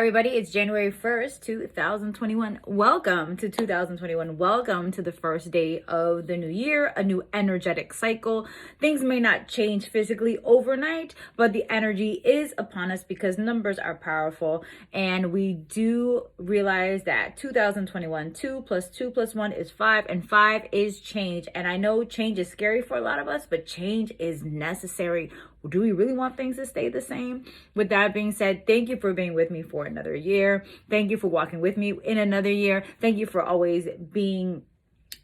everybody, it's January 1st, 2021. Welcome to 2021. Welcome to the first day of the new year, a new energetic cycle. Things may not change physically overnight, but the energy is upon us because numbers are powerful. And we do realize that 2021, 2 plus 2 plus 1 is 5, and 5 is change. And I know change is scary for a lot of us, but change is necessary. Do we really want things to stay the same? With that being said, thank you for being with me for another year. Thank you for walking with me in another year. Thank you for always being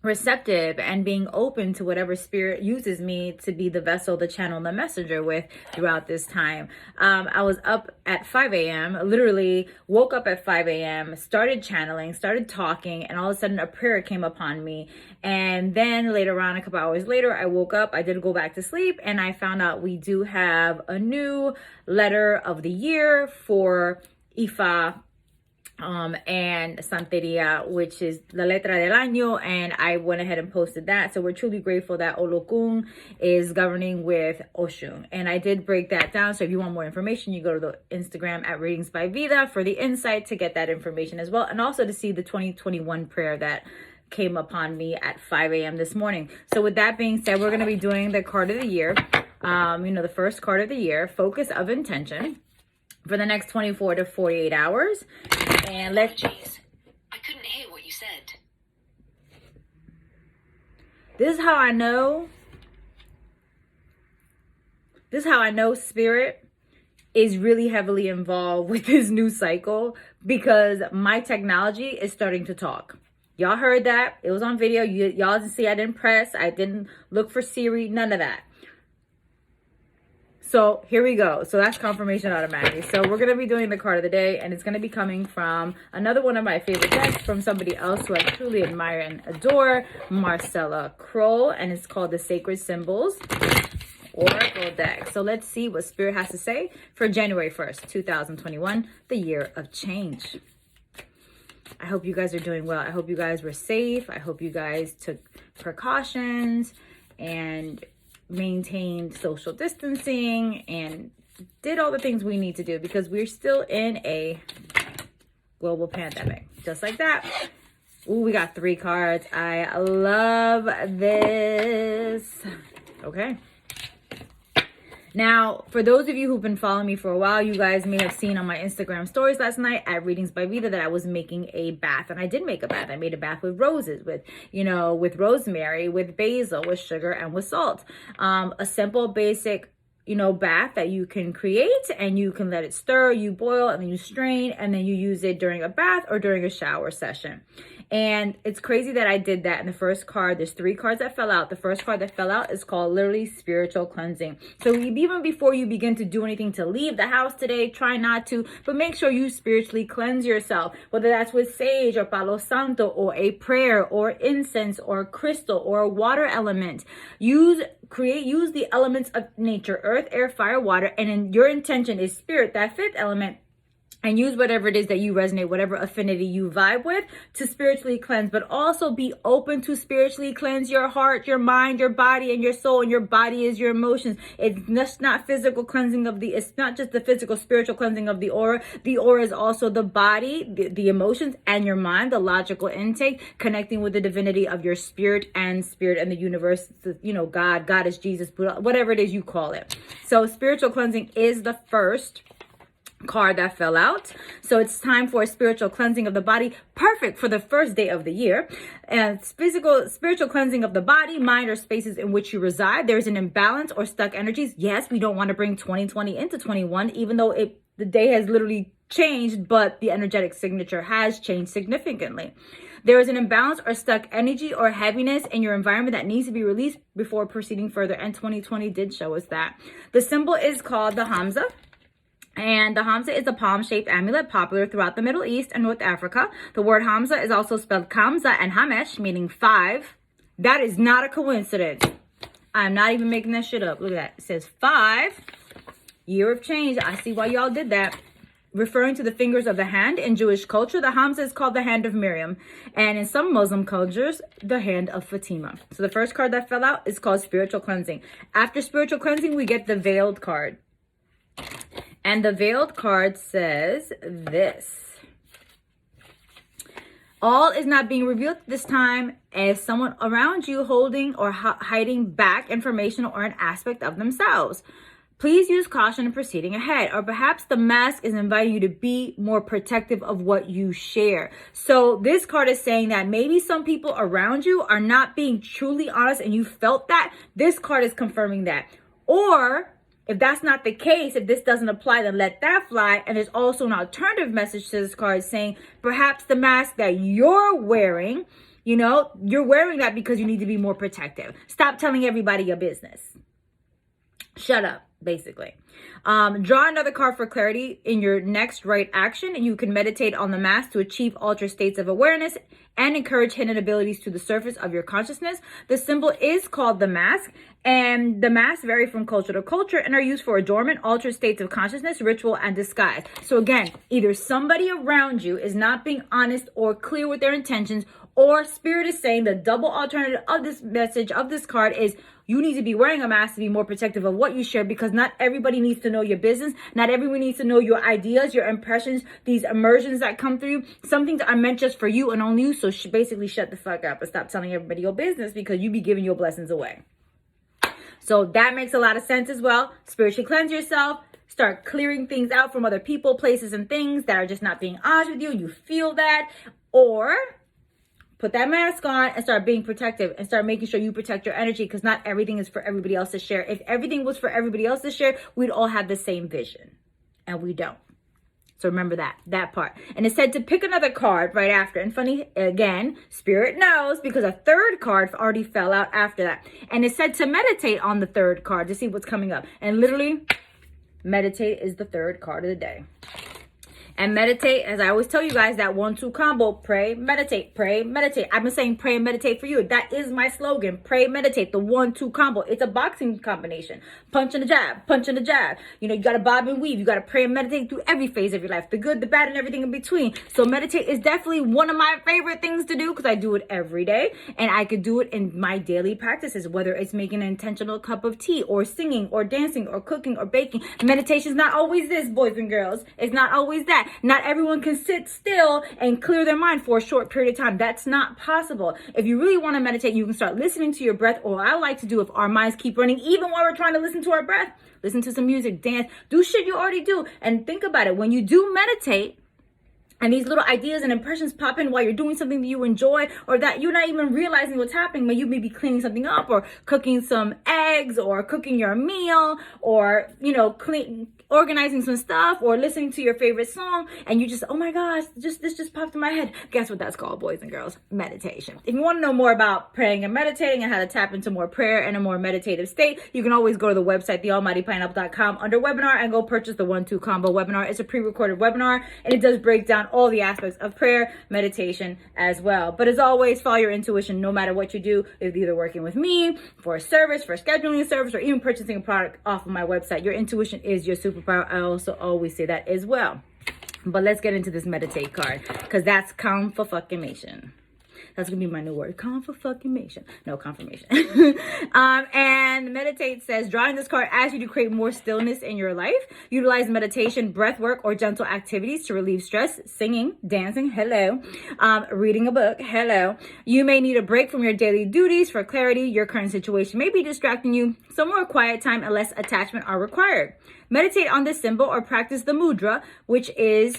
receptive and being open to whatever spirit uses me to be the vessel, the channel, the messenger with throughout this time. I was up at 5 a.m., literally woke up at 5 a.m., started channeling, started talking, and all of a sudden a prayer came upon me. And then later on, a couple hours later, I woke up, I did go back to sleep, and I found out we do have a new letter of the year for Ifa and Santeria, which is La Letra del Año, and I went ahead and posted that. So we're truly grateful that Olokun is governing with Oshun, and I did break that down. So if you want more information, you go to the Instagram at Readings by Vida for the insight to get that information as well, and also to see the 2021 prayer that came upon me at 5 a.m. this morning. So with that being said, we're going to be doing the card of the year, the first card of the year, Focus of Intention, for the next 24 to 48 hours. And let's... Jeez, I couldn't hear what you said. This is how I know Spirit is really heavily involved with this new cycle, because my technology is starting to talk. Y'all heard that. It was on video. Y'all didn't see I didn't press. I didn't look for Siri. None of that. So here we go. So that's confirmation automatically. So we're going to be doing the card of the day, and it's going to be coming from another one of my favorite decks from somebody else who I truly admire and adore, Marcella Kroll, and it's called the Sacred Symbols Oracle deck. So let's see what Spirit has to say for January 1st, 2021, the year of change. I hope you guys are doing well. I hope you guys were safe. I hope you guys took precautions and maintained social distancing and did all the things we need to do, because we're still in a global pandemic. Just like that. Ooh, we got 3 cards. I love this. Okay. Now, for those of you who've been following me for a while, you guys may have seen on my Instagram stories last night at Readings by Vida that I was making a bath. And I did make a bath. I made a bath with roses, with rosemary, with basil, with sugar, and with salt. A simple, basic, bath that you can create, and you can let it stir, you boil, and then you strain, and then you use it during a bath or during a shower session. And it's crazy that I did that in the first card. There's 3 cards that fell out. The first card that fell out is called literally spiritual cleansing. So even before you begin to do anything to leave the house today, try not to, but make sure you spiritually cleanse yourself, whether that's with sage or palo santo or a prayer or incense or crystal or a water element. Use the elements of nature, earth, air, fire, water, and then your intention is spirit, that 5th element. And use whatever it is that you resonate, whatever affinity you vibe with, to spiritually cleanse. But also be open to spiritually cleanse your heart, your mind, your body, and your soul. And your body is your emotions. It's just not physical cleansing it's not just the physical, spiritual cleansing of the aura. The aura is also the body, the emotions, and your mind, the logical intake, connecting with the divinity of your spirit and the universe, God, Goddess, Jesus, Buddha, whatever it is you call it. So spiritual cleansing is the first card that fell out. So it's time for a spiritual cleansing of the body, perfect for the first day of the year. And spiritual cleansing of the body, mind, or spaces in which you reside. There's an imbalance or stuck energies. Yes, we don't want to bring 2020 into 21, even though the day has literally changed, but the energetic signature has changed significantly. There is an imbalance or stuck energy or heaviness in your environment that needs to be released before proceeding further. And 2020 did show us that. The symbol is called the Hamza. And the Hamza is a palm-shaped amulet popular throughout the Middle East and North Africa. The word Hamza is also spelled Kamza and Hamesh, meaning 5. That is not a coincidence. I'm not even making that shit up. Look at that. It says 5. Year of change. I see why y'all did that. Referring to the fingers of the hand in Jewish culture, the Hamza is called the hand of Miriam. And in some Muslim cultures, the hand of Fatima. So the first card that fell out is called spiritual cleansing. After spiritual cleansing, we get the veiled card. And the veiled card says this. All is not being revealed this time as someone around you holding or hiding back information or an aspect of themselves. Please use caution in proceeding ahead. Or perhaps the mask is inviting you to be more protective of what you share. So this card is saying that maybe some people around you are not being truly honest and you felt that. This card is confirming that. Or if that's not the case, if this doesn't apply, then let that fly. And there's also an alternative message to this card saying perhaps the mask that you're wearing, you're wearing that because you need to be more protective. Stop telling everybody your business. Shut up, basically. Draw another card for clarity in your next right action. And you can meditate on the mask to achieve altered states of awareness and encourage hidden abilities to the surface of your consciousness. The symbol is called the mask, and the masks vary from culture to culture and are used for adornment, altered states of consciousness, ritual, and disguise. So again, either somebody around you is not being honest or clear with their intentions, or spirit is saying the double alternative of this message of this card is you need to be wearing a mask to be more protective of what you share, because not everybody needs to know your business. Not everyone needs to know your ideas, your impressions, these immersions that come through. Some things are meant just for you and only you. So basically shut the fuck up and stop telling everybody your business, because you be giving your blessings away. So that makes a lot of sense as well. Spiritually cleanse yourself. Start clearing things out from other people, places, and things that are just not being honest with you. You feel that. Or put that mask on and start being protective and start making sure you protect your energy, because not everything is for everybody else to share. If everything was for everybody else to share, we'd all have the same vision, and we don't. So remember that part. And it said to pick another card right after. And funny, again, spirit knows, because a third card already fell out after that. And it said to meditate on the third card to see what's coming up. And literally, meditate is the third card of the day. And meditate, as I always tell you guys, that 1-2 combo: pray, meditate, pray, meditate. I've been saying pray and meditate for you. That is my slogan: pray, meditate, the 1-2 combo. It's a boxing combination. Punch and a jab, punch and a jab. You got to bob and weave. You got to pray and meditate through every phase of your life, the good, the bad, and everything in between. So meditate is definitely one of my favorite things to do, because I do it every day, and I could do it in my daily practices, whether it's making an intentional cup of tea or singing or dancing or cooking or baking. Meditation is not always this, boys and girls. It's not always that. Not everyone can sit still and clear their mind for a short period of time. That's not possible. If you really want to meditate, you can start listening to your breath. Or I like to do, if our minds keep running, even while we're trying to listen to our breath, listen to some music, dance, do shit you already do. And think about it. When you do meditate, and these little ideas and impressions pop in while you're doing something that you enjoy, or that you're not even realizing what's happening, but you may be cleaning something up or cooking some eggs or cooking your meal, or, organizing some stuff, or listening to your favorite song, and you just, oh my gosh, this just popped in my head. Guess what that's called, boys and girls? Meditation. If you want to know more about praying and meditating and how to tap into more prayer and a more meditative state, you can always go to the website, thealmightypineapple.com, under webinar, and go purchase the 1-2 combo webinar. It's a pre-recorded webinar, and it does break down all the aspects of prayer, meditation as well. But as always, follow your intuition no matter what you do. If either working with me for a service, for scheduling a service, or even purchasing a product off of my website, your intuition is your superpower. I also always say that as well. But let's get into this meditate card, because that's confirmation. That's gonna be my new word, confirmation. No, confirmation. And meditate says, drawing this card asks you to create more stillness in your life. Utilize meditation, breath work, or gentle activities to relieve stress. Singing, dancing, hello. Reading a book, hello. You may need a break from your daily duties for clarity. Your current situation may be distracting you, so more quiet time and less attachment are required. Meditate on this symbol or practice the mudra, which is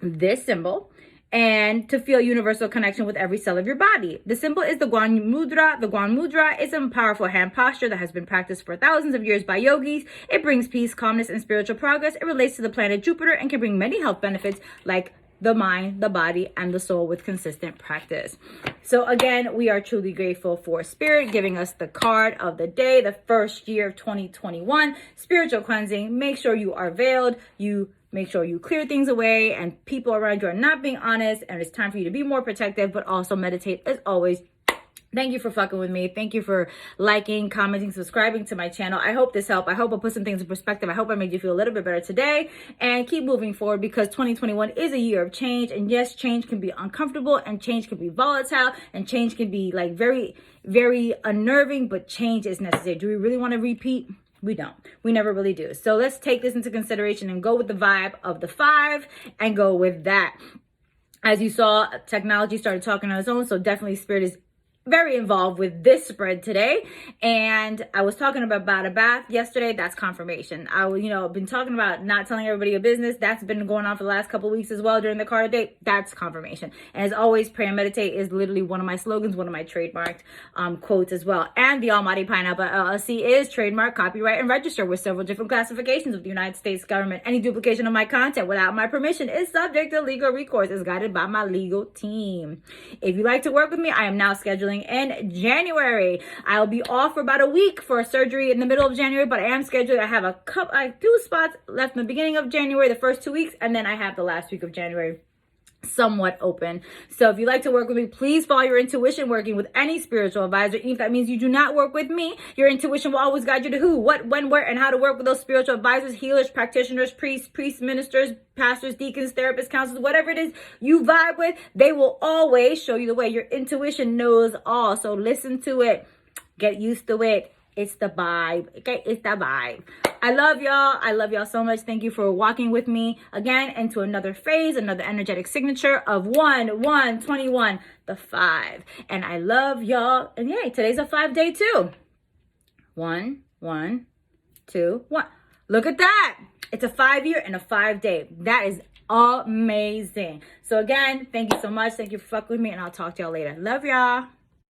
this symbol, and to feel universal connection with every cell of your body. The symbol is the Guan Mudra. The Guan Mudra is a powerful hand posture that has been practiced for thousands of years by yogis. It brings peace, calmness, and spiritual progress. It relates to the planet Jupiter and can bring many health benefits like the mind, the body, and the soul with consistent practice. So again, we are truly grateful for Spirit giving us the card of the day, the first year of 2021, spiritual cleansing. Make sure you are veiled. You make sure you clear things away, and people around you are not being honest, and it's time for you to be more protective, but also meditate as always. Thank you for fucking with me. Thank you for liking, commenting, subscribing to my channel. I hope this helped. I hope I put some things in perspective. I hope I made you feel a little bit better today, and keep moving forward, because 2021 is a year of change. And yes, change can be uncomfortable, and change can be volatile, and change can be like very, very unnerving, but change is necessary. Do we really want to repeat We don't. We never really do. So let's take this into consideration and go with the vibe of the 5 and go with that. As you saw, technology started talking on its own. So definitely spirit is very involved with this spread today. And I was talking about a bath yesterday. That's confirmation. Been talking about not telling everybody your business. That's been going on for the last couple of weeks as well during the card date. That's confirmation. And as always, pray and meditate is literally one of my slogans, one of my trademarked quotes as well. And the Almighty Pineapple LLC is trademark, copyright, and registered with several different classifications of the United States government. Any duplication of my content without my permission is subject to legal recourse. Is guided by my legal team. If you'd like to work with me, I am now scheduling in January. I'll be off for about a week for a surgery in the middle of January, but I am scheduled. I have I have 2 spots left in the beginning of January, the first 2 weeks, and then I have the last week of January somewhat open. So if you'd like to work with me, please follow your intuition working with any spiritual advisor. Even if that means you do not work with me, your intuition will always guide you to who, what, when, where, and how to work with those spiritual advisors, healers, practitioners, priests, ministers, pastors, deacons, therapists, counselors, whatever it is you vibe with. They will always show you the way. Your intuition knows all. So listen to it. Get used to it. It's the vibe. Okay, it's the vibe. I love y'all. I love y'all so much. Thank you for walking with me again into another phase, another energetic signature of 1/1/21, the 5. And I love y'all. And yay, today's a 5-day too. 1, 1, 2, 1. Look at that. It's a 5-year and a 5-day. That is amazing. So again, thank you so much. Thank you for fucking with me, and I'll talk to y'all later. Love y'all.